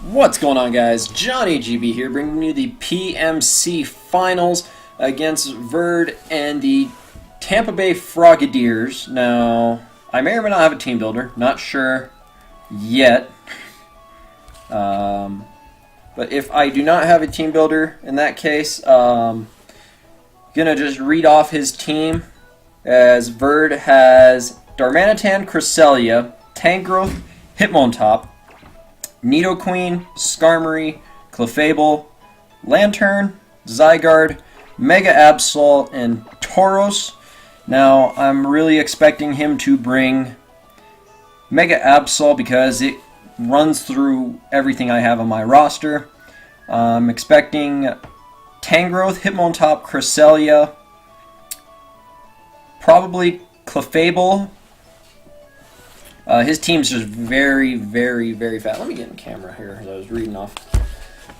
What's going on, guys? Johnny GB here, bringing you the PMC finals against Verd and the Tampa Bay Frogadiers. Now, I may or may not have a team builder, not sure yet. But if I do not have a team builder, in that case, gonna just read off his team. As Verd has Darmanitan, Cresselia, Tangrowth, Hitmontop, Nidoqueen, Skarmory, Clefable, Lantern, Zygarde, Mega Absol, and Tauros. Now, I'm really expecting him to bring Mega Absol because it runs through everything I have on my roster. I'm expecting Tangrowth, Hitmontop, Cresselia, probably Clefable. His team's just very, very, very fast. Let me get in camera here as I was reading off.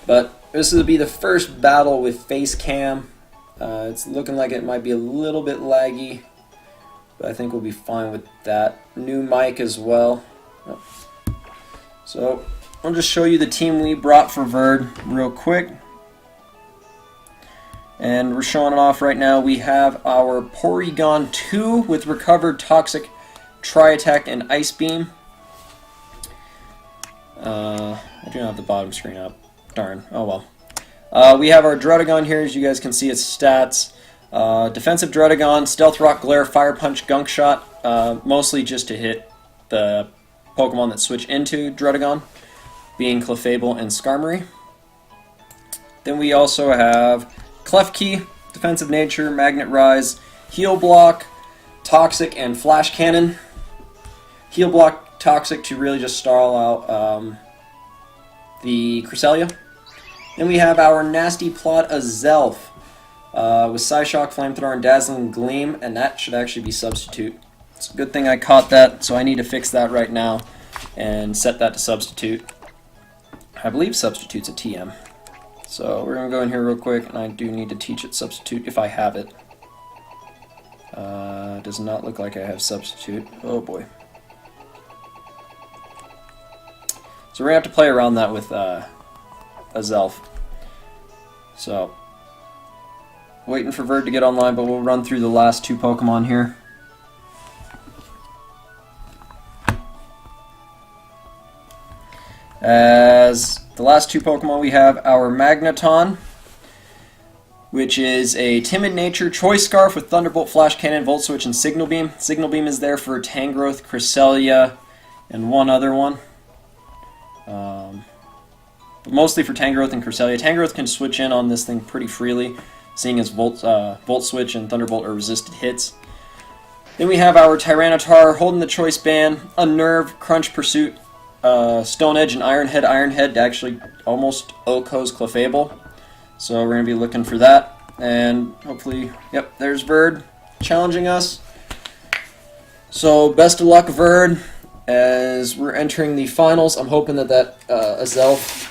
But this will be the first battle with face cam. It's looking like it might be a little bit laggy, but I think we'll be fine with that. New mic as well. So I'll just show you the team we brought for Verd real quick. And we're showing it off right now. We have our Porygon 2 with Recovered Toxic, Tri-Attack, and Ice Beam. I do not have the bottom screen up. Darn. Oh well. We have our Druddigon here. As you guys can see its stats. Defensive Druddigon, Stealth Rock, Glare, Fire Punch, Gunk Shot. Mostly just to hit the Pokemon that switch into Druddigon, being Clefable and Skarmory. Then we also have Klefki, Defensive Nature, Magnet Rise, Heal Block, Toxic, and Flash Cannon. Heal Block, Toxic to really just stall out the Cresselia. Then we have our Nasty Plot Azelf with Psyshock, Flamethrower, and Dazzling Gleam, and that should actually be Substitute. It's a good thing I caught that, so I need to fix that right now and set that to Substitute. I believe Substitute's a TM. So we're going to go in here real quick, and I do need to teach it Substitute if I have it. Does not look like I have Substitute. Oh boy. So we're going to have to play around that with Azelf. So, waiting for Verd to get online, but we'll run through the last two Pokemon here. As the last two Pokemon we have our Magneton, which is a Timid Nature, Choice Scarf with Thunderbolt, Flash Cannon, Volt Switch, and Signal Beam. Signal Beam is there for Tangrowth, Cresselia, and one other one. But mostly for Tangrowth and Cresselia. Tangrowth can switch in on this thing pretty freely, seeing as Volt Switch and Thunderbolt are resisted hits. Then we have our Tyranitar holding the Choice Band, Unnerve, Crunch Pursuit, Stone Edge, and Iron Head. Iron Head actually almost OHKO's Clefable. So we're going to be looking for that. And hopefully, yep, there's Verd challenging us. So best of luck, Verd, as we're entering the finals. I'm hoping that Azelf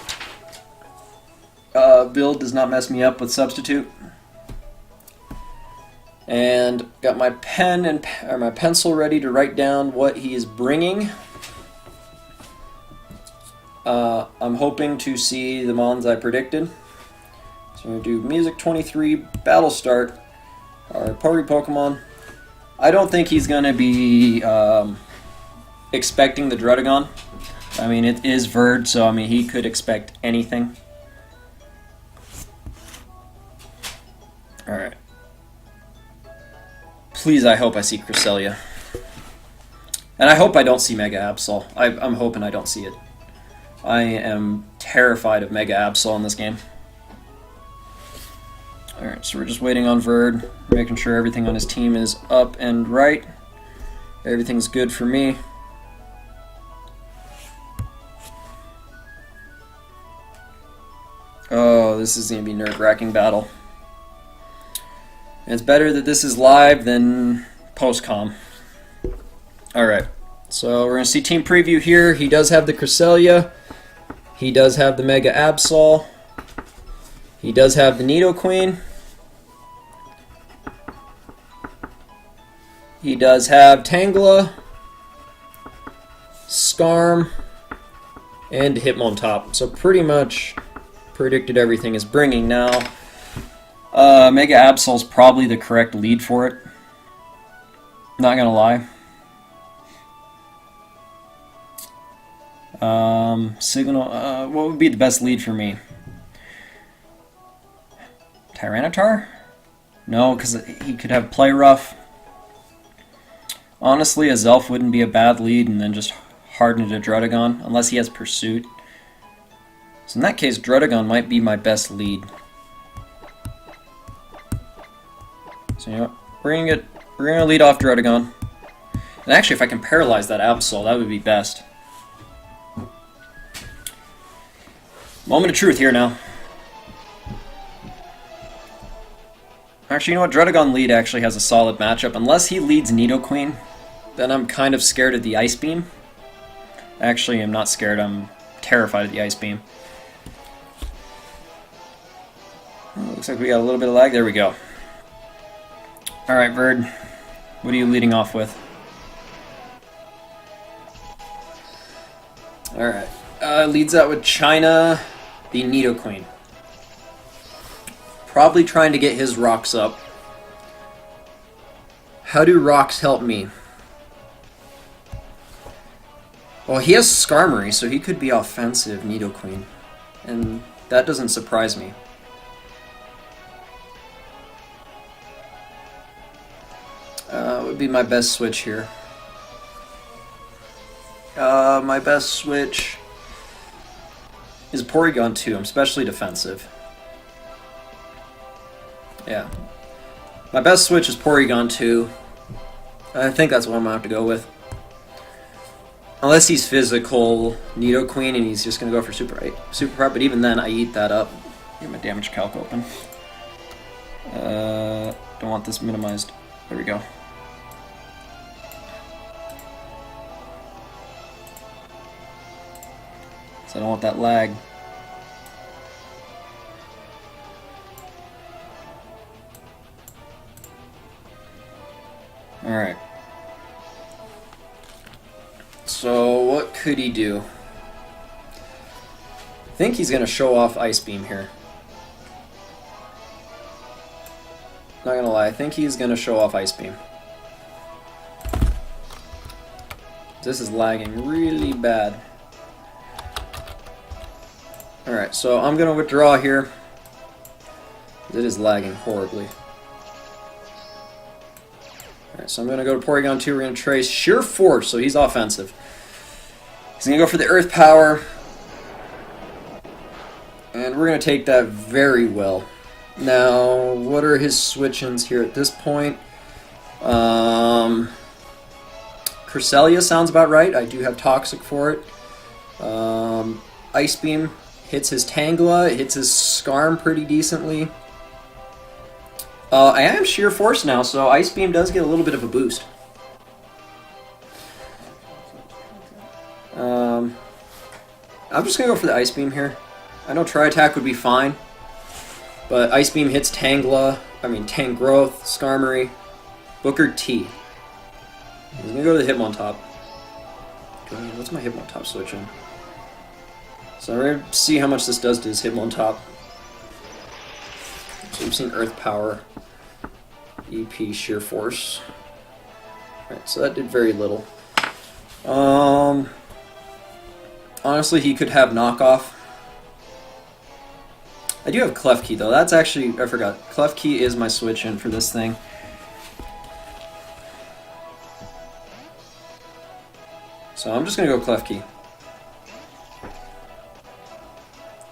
build does not mess me up with Substitute. And got my pen and my pencil ready to write down what he is bringing. I'm hoping to see the mons I predicted. So we're going to do Music 23, Battle Start, our party Pokemon. I don't think he's going to be expecting the Druddigon. I mean, it is Verd, so I mean, he could expect anything. Alright. Please, I hope I see Cresselia. And I hope I don't see Mega Absol. I'm hoping I don't see it. I am terrified of Mega Absol in this game. Alright, so we're just waiting on Verd, making sure everything on his team is up and right. Everything's good for me. Oh, this is going to be a nerve-wracking battle. And it's better that this is live than post-com. Alright, so we're going to see team preview here. He does have the Cresselia. He does have the Mega Absol. He does have the Nidoqueen. He does have Tangela, Skarm, and Hitmontop. So pretty much predicted everything is bringing now. Mega Absol's probably the correct lead for it. Not gonna lie. Signal. What would be the best lead for me? Tyranitar? No, because he could have Play Rough. Honestly, a Zelf wouldn't be a bad lead, and then just harden it to Druddigon, unless he has Pursuit. So in that case, Druddigon might be my best lead. So you know what? We're gonna lead off Druddigon. And actually, if I can paralyze that Absol, that would be best. Moment of truth here now. Actually, you know what? Druddigon lead actually has a solid matchup. Unless he leads Nidoqueen, then I'm kind of scared of the Ice Beam. Actually, I'm not scared. I'm terrified of the Ice Beam. Oh, looks like we got a little bit of lag. There we go. Alright, Bird. What are you leading off with? Alright. Leads out with China, the Nidoqueen. Probably trying to get his rocks up. How do rocks help me? Well, he has Skarmory, so he could be offensive Nidoqueen. And that doesn't surprise me. Would be my best switch here. My best switch is Porygon 2. I'm especially defensive. Yeah. My best switch is Porygon 2. I think that's what I'm going to have to go with. Unless he's physical Nidoqueen and he's just going to go for Super Prep, but even then I eat that up. Get my damage calc open. Don't want this minimized. There we go. So I don't want that lag. Alright. So what could he do? I think he's going to show off Ice Beam here. Not going to lie, I think he's going to show off Ice Beam. This is lagging really bad. Alright, so I'm going to withdraw here. It is lagging horribly. Alright, so I'm going to go to Porygon 2. We're going to trace Sheer Force, so he's offensive. He's going to go for the Earth Power. And we're going to take that very well. Now, what are his switch-ins here at this point? Cresselia sounds about right. I do have Toxic for it. Ice Beam hits his Tangela. It hits his Skarm pretty decently. I am Sheer Force now, so Ice Beam does get a little bit of a boost. I'm just going to go for the Ice Beam here. I know Tri-Attack would be fine, but Ice Beam hits Tangrowth, Skarmory, Booker T. He's going to go to the Hitmontop. What's my Hitmontop switch in? So we're going to see how much this does to his Hitmontop. So we've seen Earth Power, EP, Sheer Force. Alright, so that did very little. Honestly, he could have Knockoff. I do have Klefki though. That's actually, I forgot. Klefki is my switch in for this thing. So I'm just going to go Klefki.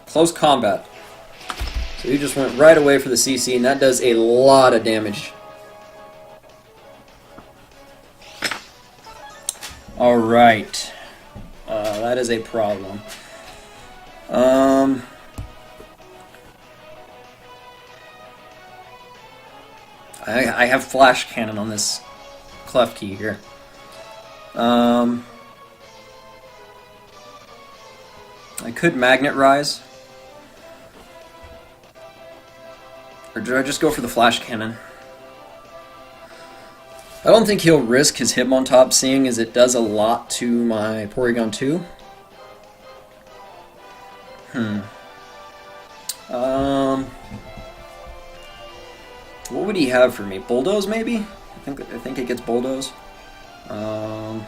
Close combat. So he just went right away for the CC, and that does a lot of damage. Alright. That is a problem. I have Flash Cannon on this Klefki here. I could Magnet Rise. Or do I just go for the Flash Cannon? I don't think he'll risk his Hitmontop, seeing as it does a lot to my Porygon 2. What would he have for me? Bulldoze, maybe? I think it gets Bulldoze. I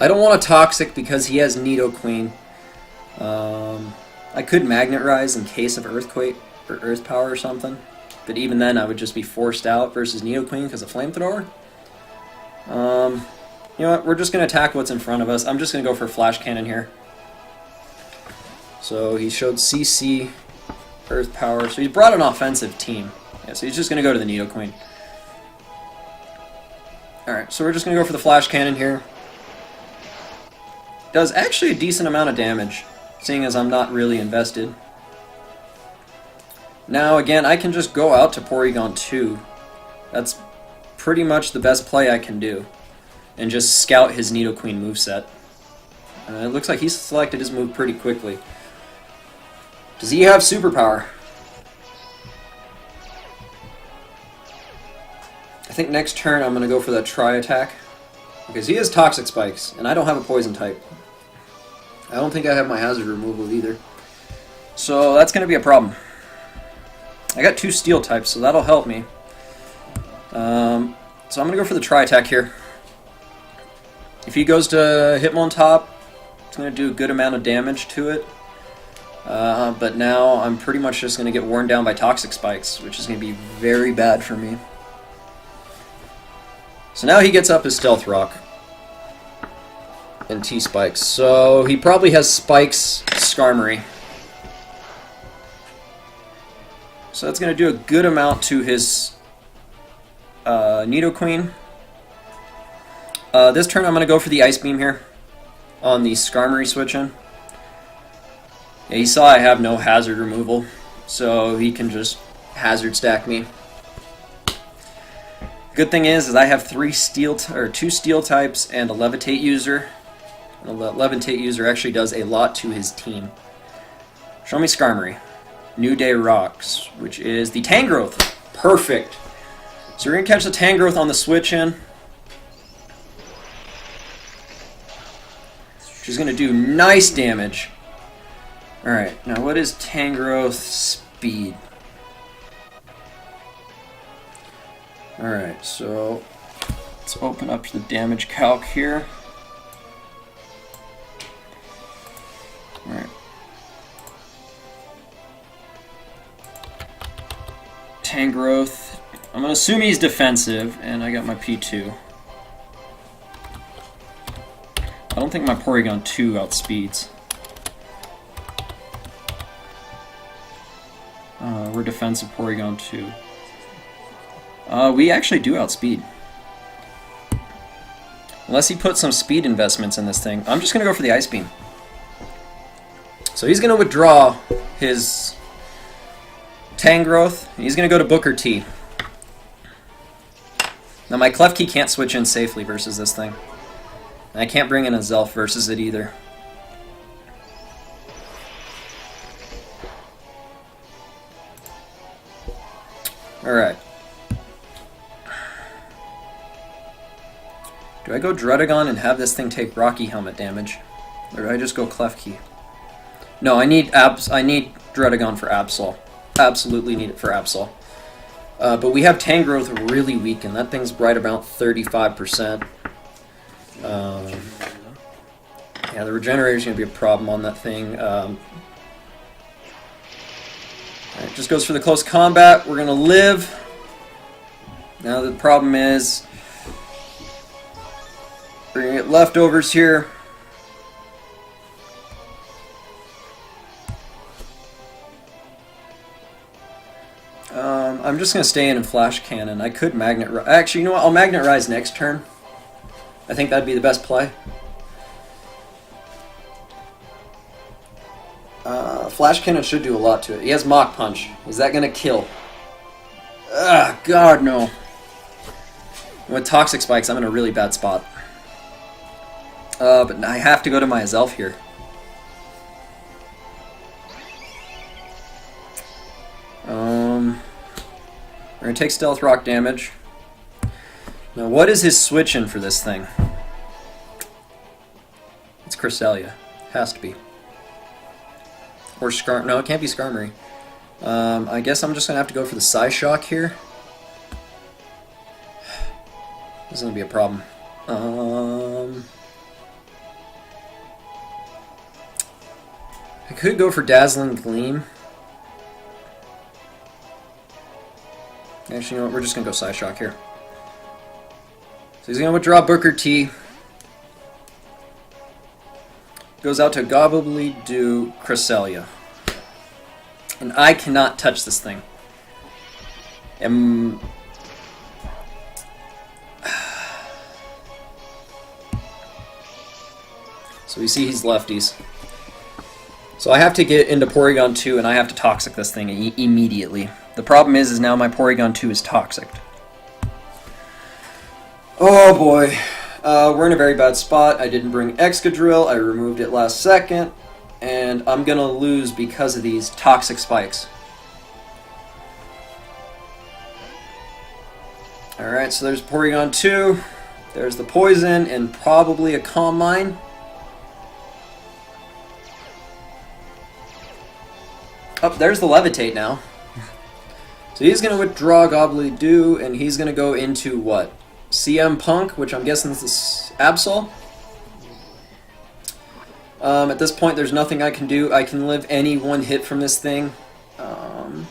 don't want a Toxic because he has Nidoqueen. I could Magnet Rise in case of Earthquake or Earth Power or something. But even then, I would just be forced out versus Nidoqueen because of Flamethrower. You know what? We're just going to attack what's in front of us. I'm just going to go for Flash Cannon here. So he showed CC, Earth Power. So he's brought an offensive team. Yeah, so he's just going to go to the Nidoqueen. Alright, so we're just going to go for the Flash Cannon here. Does actually a decent amount of damage, seeing as I'm not really invested. Now, again, I can just go out to Porygon 2. That's pretty much the best play I can do. And just scout his Nidoqueen moveset. It looks like he's selected his move pretty quickly. Does he have Superpower? I think next turn I'm going to go for that Tri-Attack. Because he has Toxic Spikes, and I don't have a Poison type. I don't think I have my Hazard Removal either. So that's going to be a problem. I got 2 Steel types, so that'll help me. So I'm going to go for the Tri-Attack here. If he goes to Hitmontop, it's going to do a good amount of damage to it. But now I'm pretty much just going to get worn down by Toxic Spikes, which is going to be very bad for me. So now he gets up his Stealth Rock and T-Spikes. So he probably has Spikes Skarmory. So that's going to do a good amount to his Nidoqueen. This turn I'm going to go for the Ice Beam here on the Skarmory switch-in. Yeah, you saw I have no hazard removal, so he can just hazard stack me. Good thing is I have 2 Steel types and a Levitate user. And the Levitate user actually does a lot to his team. Show me Skarmory. New Day Rocks, which is the Tangrowth. Perfect. So we're going to catch the Tangrowth on the switch-in. She's going to do nice damage. Alright, now what is Tangrowth speed? Alright, so let's open up the damage calc here. Alright. Tangrowth. I'm going to assume he's defensive, and I got my P2. I don't think my Porygon 2 outspeeds. We're defensive Porygon 2. We actually do outspeed. Unless he puts some speed investments in this thing. I'm just going to go for the Ice Beam. So he's going to withdraw his Tangrowth. He's going to go to Booker T. Now my Klefki can't switch in safely versus this thing. And I can't bring in a Zelf versus it either. Alright. Do I go Druddigon and have this thing take Rocky Helmet damage? Or do I just go Klefki? No, I need Druddigon for Absol. Absolutely need it for Absol. But we have Tangrowth really weakened. That thing's right about 35%. Yeah, the regenerator is going to be a problem on that thing. It just goes for the close combat. We're going to live. Now the problem is we're going to get leftovers here. I'm just going to stay in and Flash Cannon. I could Magnet Rise. Actually, you know what? I'll Magnet Rise next turn. I think that'd be the best play. Flash Cannon should do a lot to it. He has Mach Punch. Is that going to kill? Ugh, God, no. With Toxic Spikes, I'm in a really bad spot. But I have to go to my Azelf here. We're going to take Stealth Rock damage. Now, what is his switch-in for this thing? It's Cresselia. Has to be. Or Skarm. No, it can't be Skarmory. I guess I'm just going to have to go for the Psyshock here. This is going to be a problem. I could go for Dazzling Gleam. Actually, you know what? We're just going to go Psyshock here. So he's going to withdraw Booker T. Goes out to Gobbledygook Cresselia. And I cannot touch this thing. So we see he's lefties. So I have to get into Porygon 2 and I have to Toxic this thing immediately. The problem is now my Porygon 2 is Toxic. Oh boy. We're in a very bad spot. I didn't bring Excadrill. I removed it last second. And I'm going to lose because of these Toxic Spikes. Alright, so there's Porygon 2. There's the Poison and probably a Calm Mind. Oh, there's the Levitate now. So he's going to withdraw Gobbledygook, and he's going to go into what? CM Punk, which I'm guessing is Absol. At this point, there's nothing I can do. I can live any one hit from this thing. And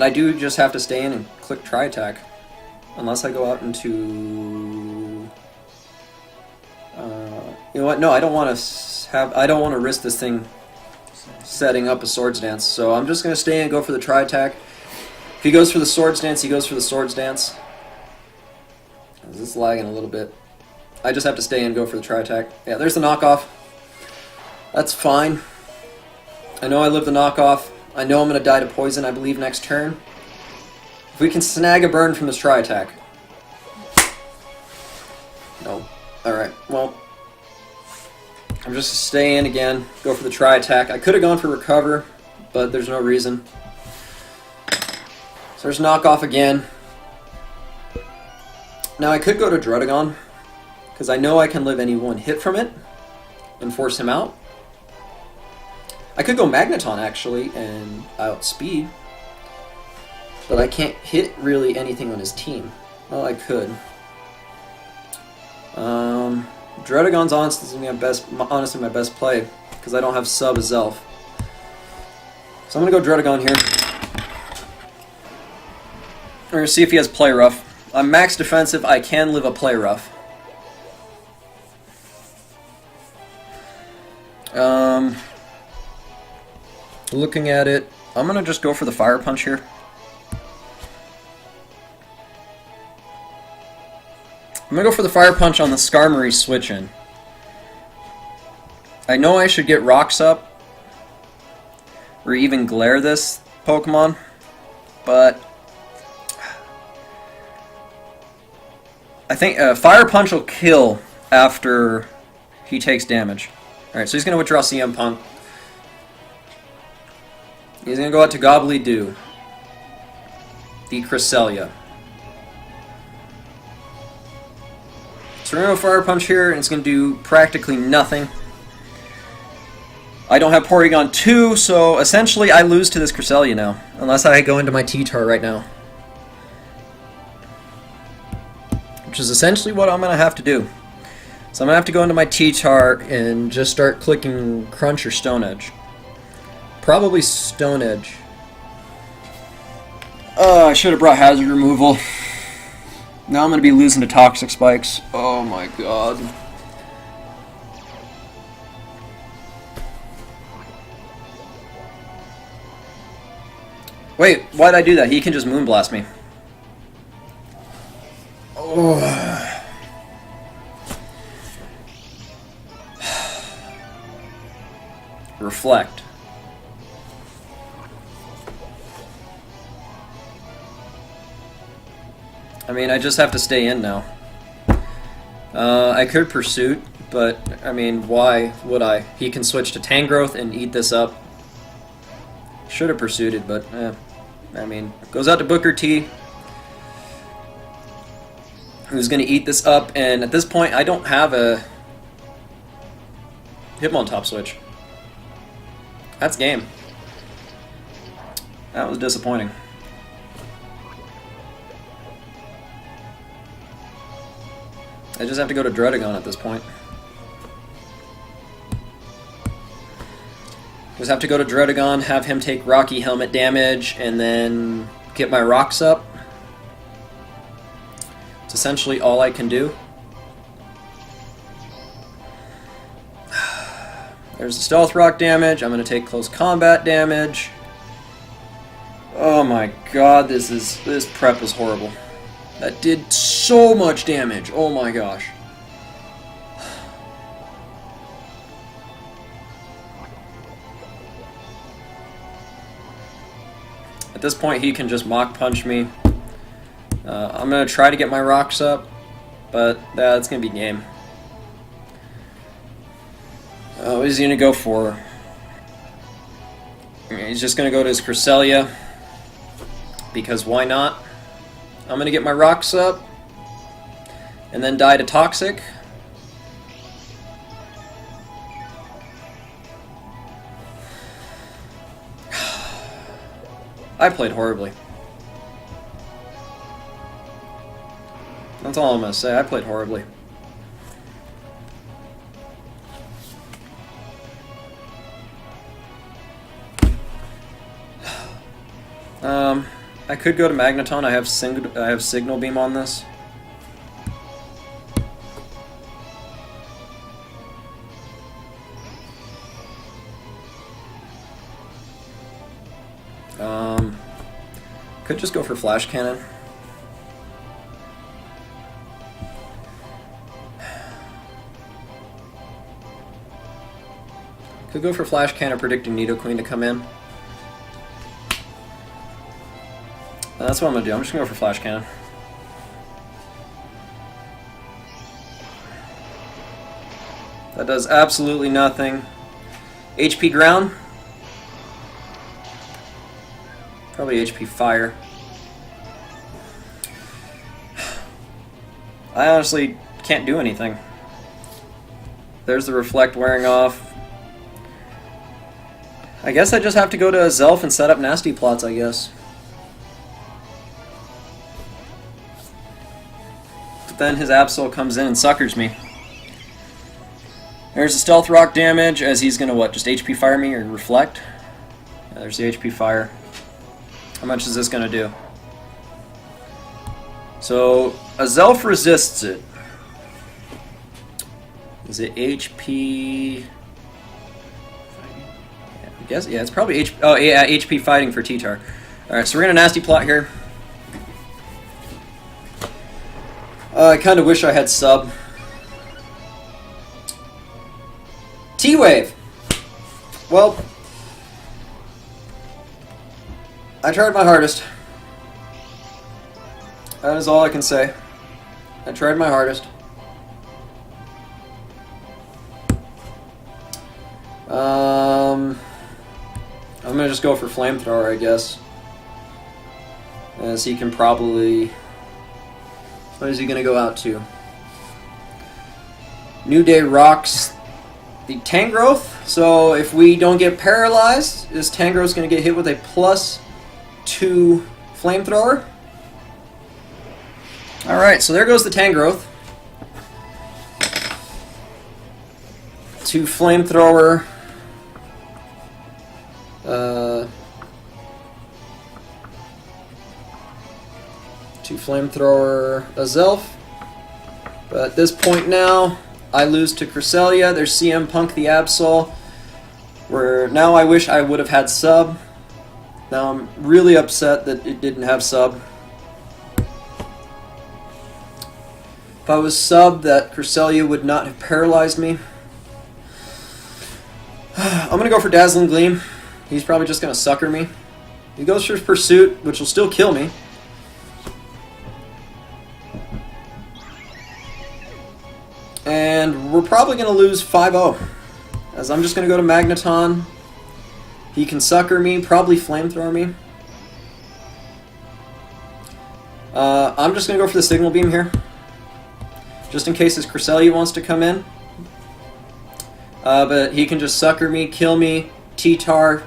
I do just have to stay in and click Tri Attack. Unless I go out into... you know what? No, I don't want to risk this thing setting up a Swords Dance. So I'm just going to stay and go for the Tri Attack. If he goes for the Swords Dance, he goes for the Swords Dance. This is lagging a little bit. I just have to stay and go for the Tri Attack. Yeah, there's the knockoff. That's fine. I know I live the knockoff. I know I'm going to die to Poison, I believe, next turn. If we can snag a burn from this Tri Attack. No. Alright, well. I'm just going to stay in again, go for the Tri Attack. I could have gone for Recover, but there's no reason. So there's knockoff again. Now I could go to Druddigon, because I know I can live any one hit from it and force him out. I could go Magneton, actually, and outspeed. But I can't hit really anything on his team. Well, I could. Druddigon's honestly my best play, because I don't have sub as Zelf. So I'm going to go Druddigon here. We're going to see if he has Play Rough. I'm max defensive, I can live a Play Rough. Looking at it, I'm going to just go for the Fire Punch here. I'm going to go for the Fire Punch on the Skarmory switch in. I know I should get Rocks up, or even Glare this Pokemon, but I think Fire Punch will kill after he takes damage. Alright, so he's going to withdraw CM Punk. He's going to go out to Gobbledygook, the Cresselia. So we're going to go Fire Punch here, and it's going to do practically nothing. I don't have Porygon 2, so essentially I lose to this Cresselia now, unless I go into my T-Tar right now. Which is essentially what I'm going to have to do. So I'm going to have to go into my T-Tar and just start clicking Crunch or Stone Edge. Probably Stone Edge. Oh, I should have brought Hazard Removal. Now I'm going to be losing to Toxic Spikes. Oh my god. Wait, why'd I do that? He can just Moonblast me. Oh. Reflect. I mean, I just have to stay in now. I could Pursuit, but, I mean, why would I? He can switch to Tangrowth and eat this up. Should have Pursuited, but, I mean, goes out to Booker T, who's going to eat this up, and at this point, I don't have a Hitmontop switch. That's game. That was disappointing. I just have to go to Dredagon at this point. Just have to go to Dredagon, have him take Rocky Helmet damage, and then get my rocks up. It's essentially all I can do. There's the Stealth Rock damage. I'm going to take close combat damage. Oh my god, this prep is horrible. That did so much damage. Oh my gosh. At this point, he can just Mach Punch me. I'm going to try to get my rocks up, but that's going to be game. What is he going to go for? He's just going to go to his Cresselia, because why not? I'm going to get my rocks up, and then die to Toxic. I played horribly. That's all I'm going to say. I played horribly. I could go to Magneton. I have Signal Beam on this. Could just go for Flash Cannon. Could go for Flash Cannon, predicting Nidoqueen to come in. That's what I'm going to do. I'm just going to go for Flash Cannon. That does absolutely nothing. HP Ground. Probably HP Fire. I honestly can't do anything. There's the Reflect wearing off. I guess I just have to go to Zelf and set up nasty plots, I guess. But then his Absol comes in and suckers me. There's the Stealth Rock damage, as he's gonna what, just HP Fire me or Reflect? Yeah, there's the HP Fire. How much is this gonna do? So, a Zelf resists it. Is it HP? Yeah, I guess, yeah, it's probably HP. Oh, yeah, HP Fighting for T-Tar. Alright, so we're gonna nasty plot here. I kind of wish I had sub. T-Wave! Well, I tried my hardest. That is all I can say. I tried my hardest. I'm gonna just go for Flamethrower, I guess. As he can probably... What is he gonna go out to? New Day rocks the Tangrowth, so if we don't get paralyzed, this Tangrowth's gonna get hit with a +2 Flamethrower. Alright, so there goes the Tangrowth. To Flamethrower. To Flamethrower a Zelf. But at this point now, I lose to Cresselia. There's CM Punk the Absol. Where now I wish I would have had sub. Now I'm really upset that it didn't have sub. If I was sub, that Cresselia would not have paralyzed me. I'm going to go for Dazzling Gleam. He's probably just going to sucker me. He goes for Pursuit, which will still kill me. And we're probably going to lose 5-0. As I'm just going to go to Magneton. He can sucker me, probably Flamethrower me. I'm just going to go for the Signal Beam here. Just in case his Cresselia wants to come in. But he can just sucker me, kill me, T-Tar,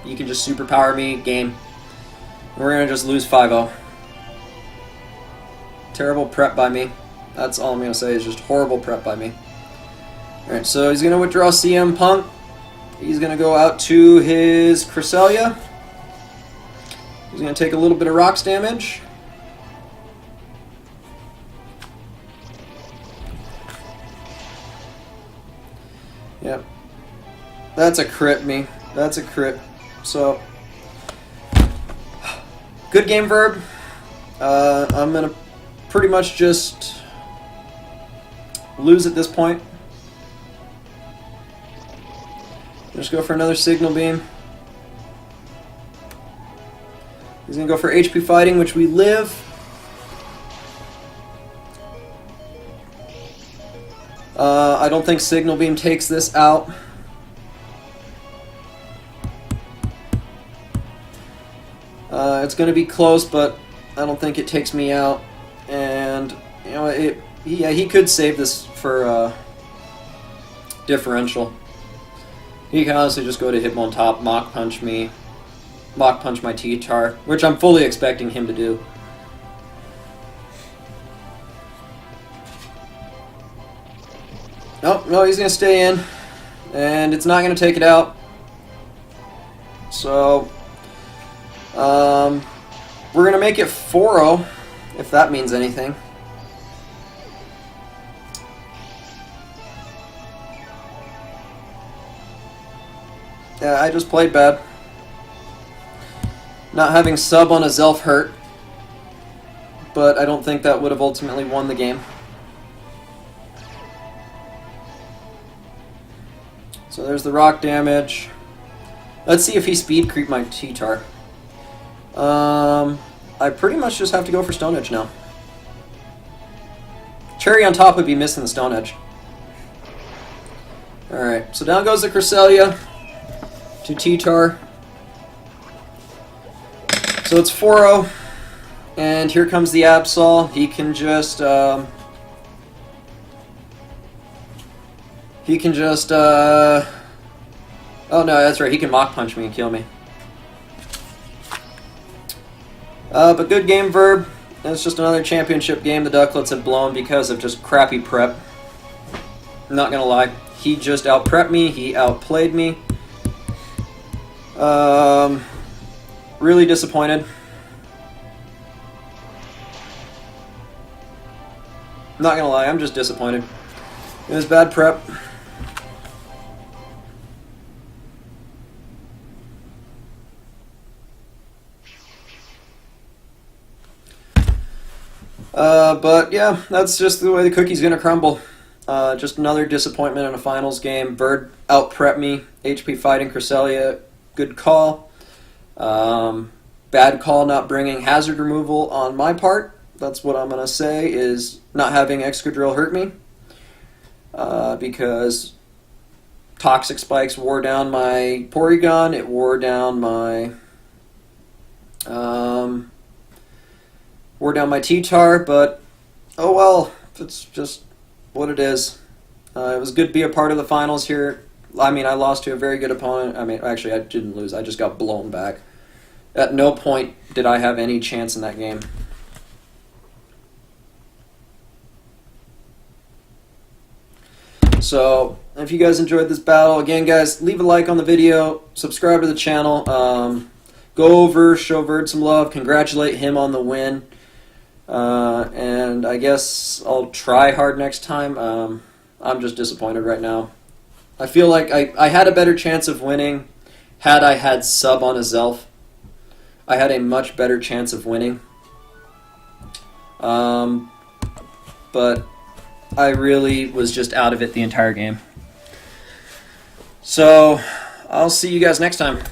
you can just superpower me, game. We're going to just lose 5-0. Terrible prep by me. That's all I'm going to say is just horrible prep by me. Alright, so he's going to withdraw CM Punk. He's going to go out to his Cresselia. He's going to take a little bit of rocks damage. Yep. That's a crit, me. That's a crit. So, good game, Verb. I'm going to pretty much just lose at this point. Just go for another Signal Beam. He's going to go for HP Fighting, which we live. I don't think Signal Beam takes this out. It's going to be close, but I don't think it takes me out. And, you know, he could save this for differential. He can honestly just go to Hitmon top, Mach Punch me, Mach Punch my T-Tar, which I'm fully expecting him to do. Nope, no, he's going to stay in, and it's not going to take it out. So, we're going to make it 4-0, if that means anything. Yeah, I just played bad. Not having sub on a Zelf hurt, but I don't think that would have ultimately won the game. So there's the rock damage. Let's see if he speed creep my T-Tar. I pretty much just have to go for Stone Edge now. Cherry on top would be missing the Stone Edge. Alright, so down goes the Cresselia to T-Tar. So it's 4-0. And here comes the Absol. He can just... oh no, that's right. He can Mach Punch me and kill me. But good game, Verb. It's just another championship game the Duckletts have blown because of just crappy prep. I'm not gonna lie. He just out-prepped me. He outplayed me. Really disappointed. Not gonna lie, I'm just disappointed. It was bad prep. But yeah, that's just the way the cookie's gonna crumble. Just another disappointment in a finals game. Bird out-prepped me. HP Fighting Cresselia, good call. Bad call not bringing hazard removal on my part. That's what I'm gonna say, is not having Excadrill hurt me. Because Toxic Spikes wore down my Porygon, it wore down my T-Tar, but oh well, it's just what it is. It was good to be a part of the finals here. I mean, I lost to a very good opponent. I mean, actually, I didn't lose. I just got blown back. At no point did I have any chance in that game. So, if you guys enjoyed this battle, again, guys, leave a like on the video, subscribe to the channel, go over, show Verd some love, congratulate him on the win, and I guess I'll try hard next time. I'm just disappointed right now. I feel like I had a better chance of winning had I had sub on a Zelf. I had a much better chance of winning. But I really was just out of it the entire game. So, I'll see you guys next time.